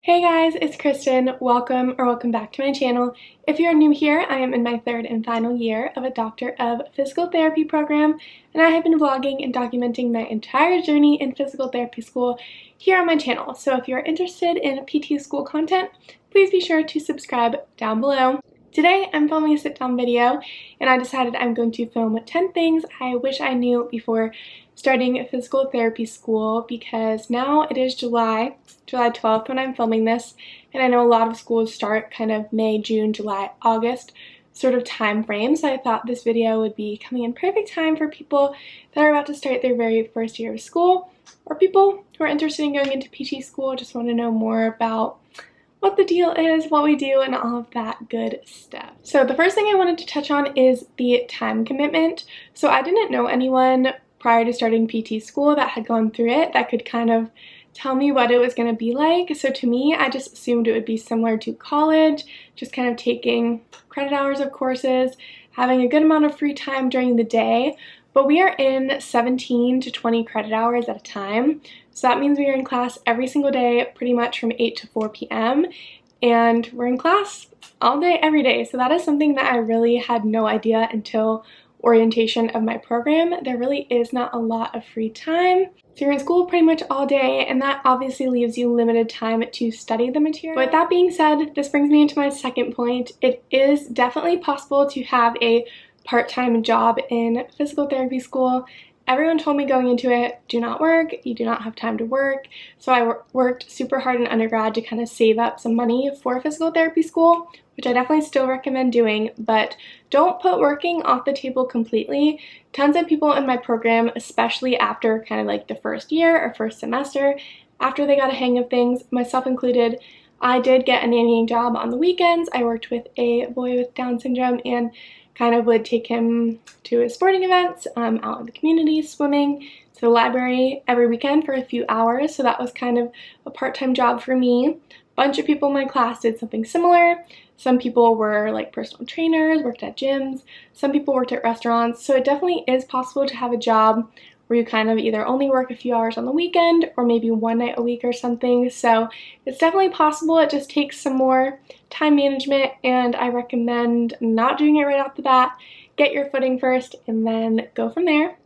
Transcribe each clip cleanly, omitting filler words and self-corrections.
Hey guys, it's Kristen. Welcome back to my channel. If you're new here, I am in my third and final year of a Doctorate of Physical Therapy program, and I have been vlogging and documenting my entire journey in physical therapy school here on my channel. So if you're interested in PT school content, please be sure to subscribe down below. Today, I'm filming a sit-down video, and I decided I'm going to film 10 things I wish I knew before starting physical therapy school, because now it is July 12th when I'm filming this, and I know a lot of schools start kind of May, June, July, August sort of time frame, so I thought this video would be coming in perfect time for people that are about to start their very first year of school, or people who are interested in going into PT school, just want to know more about what the deal is, what we do, and all of that good stuff. So the first thing I wanted to touch on is the time commitment. So I didn't know anyone prior to starting PT school that had gone through it that could kind of tell me what it was going to be like. So to me, I just assumed it would be similar to college, just kind of taking credit hours of courses, having a good amount of free time during the day. But we are in 17 to 20 credit hours at a time. So that means we are in class every single day, pretty much from 8 to 4 p.m. And we're in class all day, every day. So that is something that I really had no idea until orientation of my program. There really is not a lot of free time. So you're in school pretty much all day, and that obviously leaves you limited time to study the material. But with that being said, this brings me into my second point. It is definitely possible to have a part-time job in physical therapy school. Everyone told me going into it, do not work, you do not have time to work. So I worked super hard in undergrad to kind of save up some money for physical therapy school, which I definitely still recommend doing, but don't put working off the table completely. Tons of people in my program, especially after kind of like the first year or first semester, after they got a hang of things, myself included, I did get a nannying job on the weekends. I worked with a boy with Down syndrome and kind of would take him to his sporting events, out in the community, swimming, to the library every weekend for a few hours. So that was kind of a part-time job for me. A bunch of people in my class did something similar. Some people were like personal trainers, worked at gyms. Some people worked at restaurants. So it definitely is possible to have a job where you kind of either only work a few hours on the weekend or maybe one night a week or something. So it's definitely possible. It just takes some more time management, and I recommend not doing it right off the bat. Get your footing first and then go from there.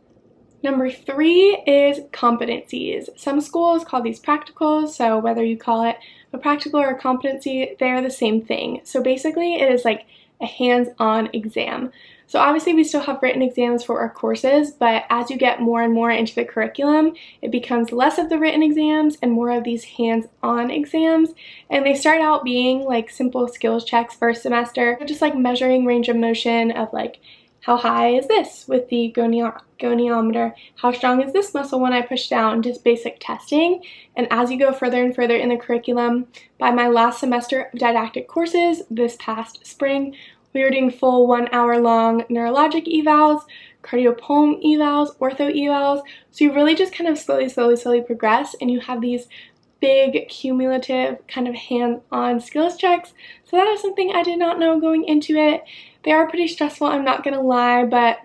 Number 3 is competencies. Some schools call these practicals, so whether you call it a practical or a competency, they are the same thing. So basically it is like a hands-on exam. So obviously we still have written exams for our courses, but as you get more and more into the curriculum, it becomes less of the written exams and more of these hands-on exams. And they start out being like simple skills checks first semester, just like measuring range of motion of like, how high is this with the goniometer? How strong is this muscle when I push down? Just basic testing. And as you go further and further in the curriculum, by my last semester of didactic courses this past spring, we were doing full 1 hour long neurologic evals, cardiopulm evals, ortho evals. So you really just kind of slowly progress, and you have these big cumulative kind of hands-on skills checks. So that is something I did not know going into it. They are pretty stressful, I'm not gonna lie, but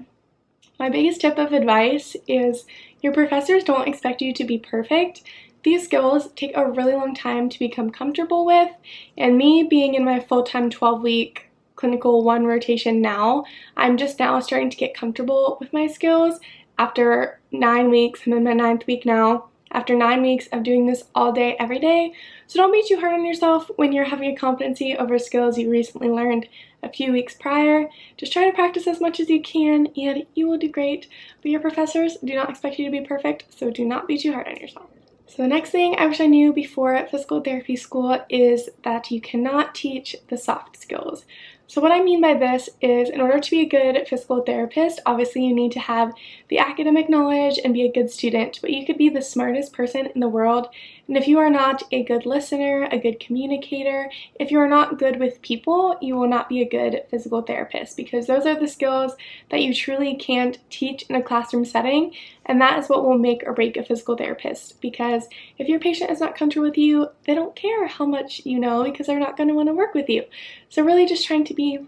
my biggest tip of advice is your professors don't expect you to be perfect. These skills take a really long time to become comfortable with, and me being in my full-time 12-week clinical 1 rotation now, I'm just now starting to get comfortable with my skills after 9 weeks. I'm in my 9th week now. After 9 weeks of doing this all day, every day. So don't be too hard on yourself when you're having a competency over skills you recently learned a few weeks prior. Just try to practice as much as you can and you will do great. But your professors do not expect you to be perfect, so do not be too hard on yourself. So the next thing I wish I knew before physical therapy school is that you cannot teach the soft skills. So what I mean by this is, in order to be a good physical therapist, obviously you need to have the academic knowledge and be a good student, but you could be the smartest person in the world, and if you are not a good listener, a good communicator, if you are not good with people, you will not be a good physical therapist, because those are the skills that you truly can't teach in a classroom setting, and that is what will make or break a physical therapist, because if your patient is not comfortable with you, they don't care how much you know, because they're not going to want to work with you. So really just trying to be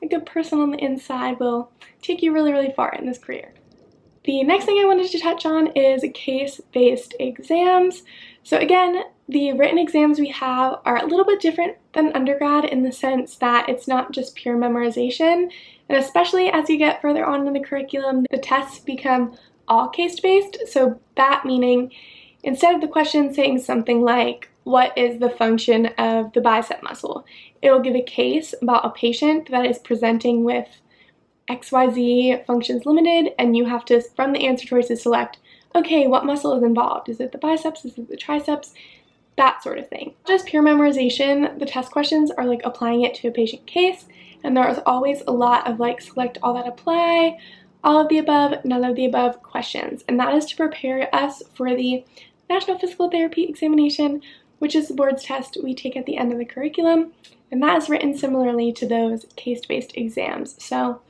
a good person on the inside will take you really far in this career. The next thing I wanted to touch on is case-based exams. So again, The written exams we have are a little bit different than undergrad in the sense that it's not just pure memorization, and especially as you get further on in the curriculum, the tests become all case-based, so that meaning instead of the question saying something like, what is the function of the bicep muscle? It'll give a case about a patient that is presenting with XYZ functions limited, and you have to, from the answer choices, select, okay, what muscle is involved? Is it the biceps? Is it the triceps? That sort of thing. Just pure memorization, the test questions are like applying it to a patient case, and there is always a lot of like select all that apply, all of the above, none of the above questions, and that is to prepare us for the National Physical Therapy examination, which is the board's test we take at the end of the curriculum, and that is written similarly to those case-based exams. So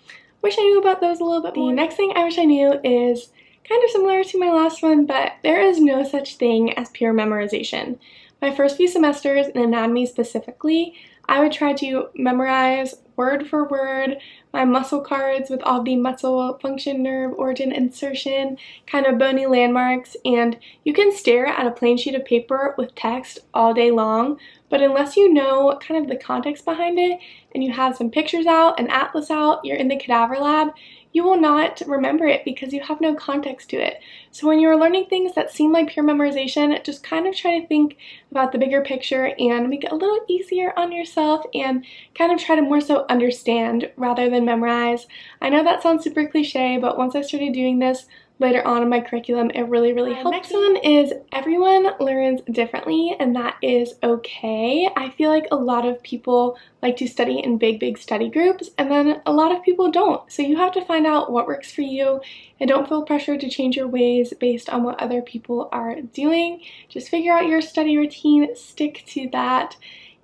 wish I knew about those a little bit more. The next thing I wish I knew is kind of similar to my last one, but there is no such thing as pure memorization. My first few semesters in anatomy specifically, I would try to memorize word for word my muscle cards with all the muscle function, nerve, origin, insertion, kind of bony landmarks, and you can stare at a plain sheet of paper with text all day long, but unless you know kind of the context behind it and you have some pictures out, an atlas out, you're in the cadaver lab, you will not remember it because you have no context to it. So when you're learning things that seem like pure memorization, just kind of try to think about the bigger picture and make it a little easier on yourself and kind of try to more so understand rather than memorize. I know that sounds super cliche, but once I started doing this later on in my curriculum, it really helped. The next one is everyone learns differently, and that is okay. I feel like a lot of people like to study in big study groups, and then a lot of people don't. So you have to find out what works for you, and don't feel pressure to change your ways based on what other people are doing. Just figure out your study routine, stick to that.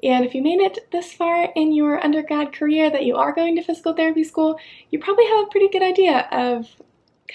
And if you made it this far in your undergrad career that you are going to physical therapy school, you probably have a pretty good idea of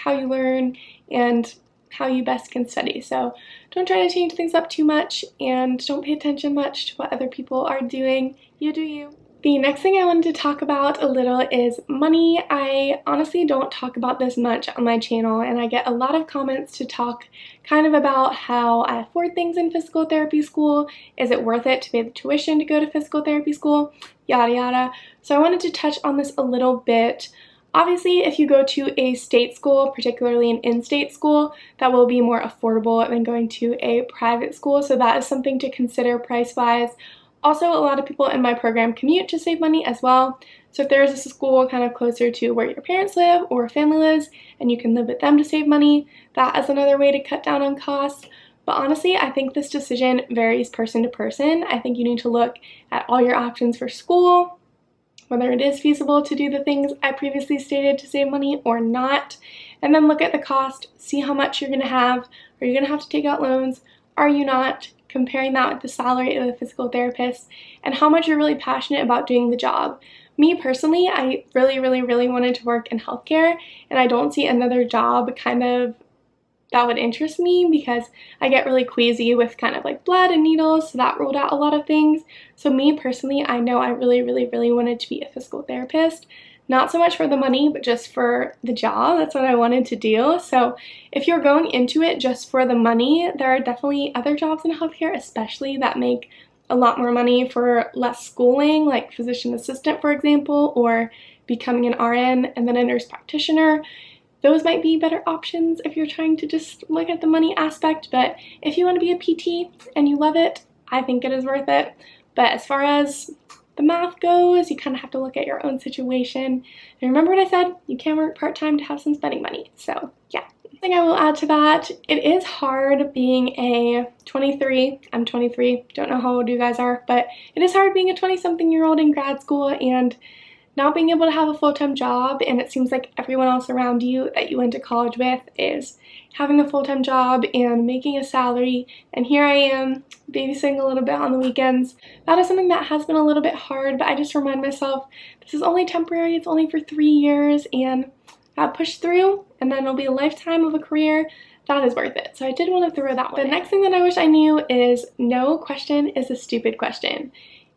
how you learn and how you best can study. So don't try to change things up too much and don't pay attention much to what other people are doing. You do you. The next thing I wanted to talk about a little is money. I honestly don't talk about this much on my channel, and I get a lot of comments to talk kind of about how I afford things in physical therapy school. Is it worth it to pay the tuition to go to physical therapy school? Yada yada. So I wanted to touch on this a little bit. Obviously, if you go to a state school, particularly an in-state school, that will be more affordable than going to a private school, so that is something to consider price-wise. Also, a lot of people in my program commute to save money as well, so if there is a school kind of closer to where your parents live or family lives, and you can live with them to save money, that is another way to cut down on costs. But honestly, I think this decision varies person to person. I think you need to look at all your options for school, whether it is feasible to do the things I previously stated to save money or not, and then look at the cost, see how much you're going to have. Are you going to have to take out loans? Are you not? Comparing that with the salary of a physical therapist and how much you're really passionate about doing the job. Me personally, I really wanted to work in healthcare, and I don't see another job kind of that would interest me because I get really queasy with kind of like blood and needles, so that ruled out a lot of things. So me personally, I know I really wanted to be a physical therapist. Not so much for the money, but just for the job. That's what I wanted to do. So if you're going into it just for the money, there are definitely other jobs in healthcare, especially that make a lot more money for less schooling, like physician assistant, for example, or becoming an RN and then a nurse practitioner. Those might be better options if you're trying to just look at the money aspect, but if you want to be a PT and you love it, I think it is worth it. But as far as the math goes, you kind of have to look at your own situation. And remember what I said, you can work part-time to have some spending money. So yeah. One thing I will add to that, it is hard being a 23, I'm 23, don't know how old you guys are, but it is hard being a 20-something-year-old in grad school and not being able to have a full-time job, and it seems like everyone else around you that you went to college with is having a full-time job and making a salary, and here I am babysitting a little bit on the weekends. That is something that has been a little bit hard, but I just remind myself this is only temporary, it's only for 3 years, and I'll push through, and then it'll be a lifetime of a career. That is worth it. So I did want to throw that one in. The next thing that I wish I knew is no question is a stupid question.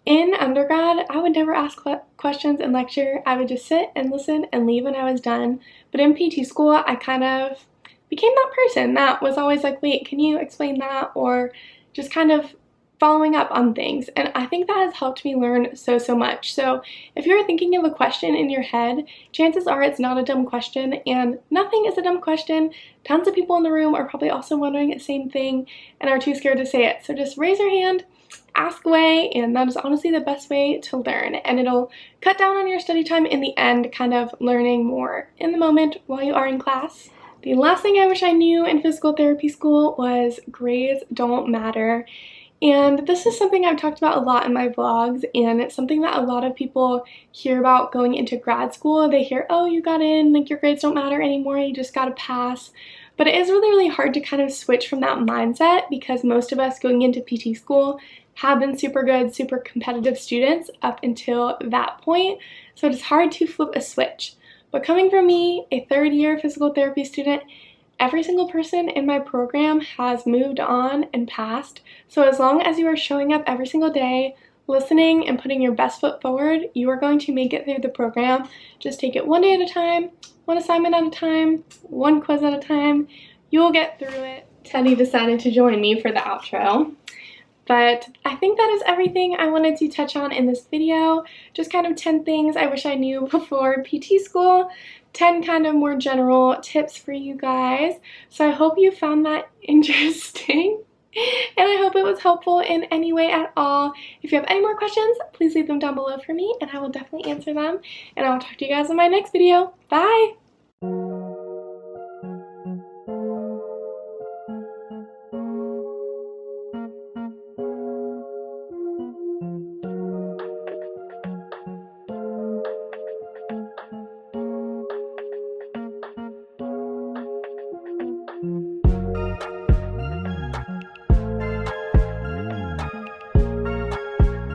In undergrad, I would never ask questions in lecture. I would just sit and listen and leave when I was done. But in PT school, I kind of became that person that was always like, wait, can you explain that? Or just kind of following up on things, and I think that has helped me learn so much. So if you're thinking of a question in your head, chances are it's not a dumb question, and nothing is a dumb question. Tons of people in the room are probably also wondering the same thing and are too scared to say it. So just raise your hand, ask away, and that is honestly the best way to learn, and it'll cut down on your study time in the end, kind of learning more in the moment while you are in class. The last thing I wish I knew in physical therapy school was grades don't matter. And this is something I've talked about a lot in my vlogs, and it's something that a lot of people hear about going into grad school. They hear, oh, you got in, like your grades don't matter anymore, you just gotta pass. But it is really hard to kind of switch from that mindset, because most of us going into PT school have been super good, super competitive students up until that point. So it's hard to flip a switch. But coming from me, a third-year physical therapy student, every single person in my program has moved on and passed. So as long as you are showing up every single day, listening, and putting your best foot forward, you are going to make it through the program. Just take it one day at a time, one assignment at a time, one quiz at a time. You will get through it. Teddy decided to join me for the outro. But I think that is everything I wanted to touch on in this video. Just kind of 10 things I wish I knew before PT school, 10 kind of more general tips for you guys. So I hope you found that interesting, and I hope it was helpful in any way at all. If you have any more questions, please leave them down below for me, and I will definitely answer them. And I will talk to you guys in my next video. Bye!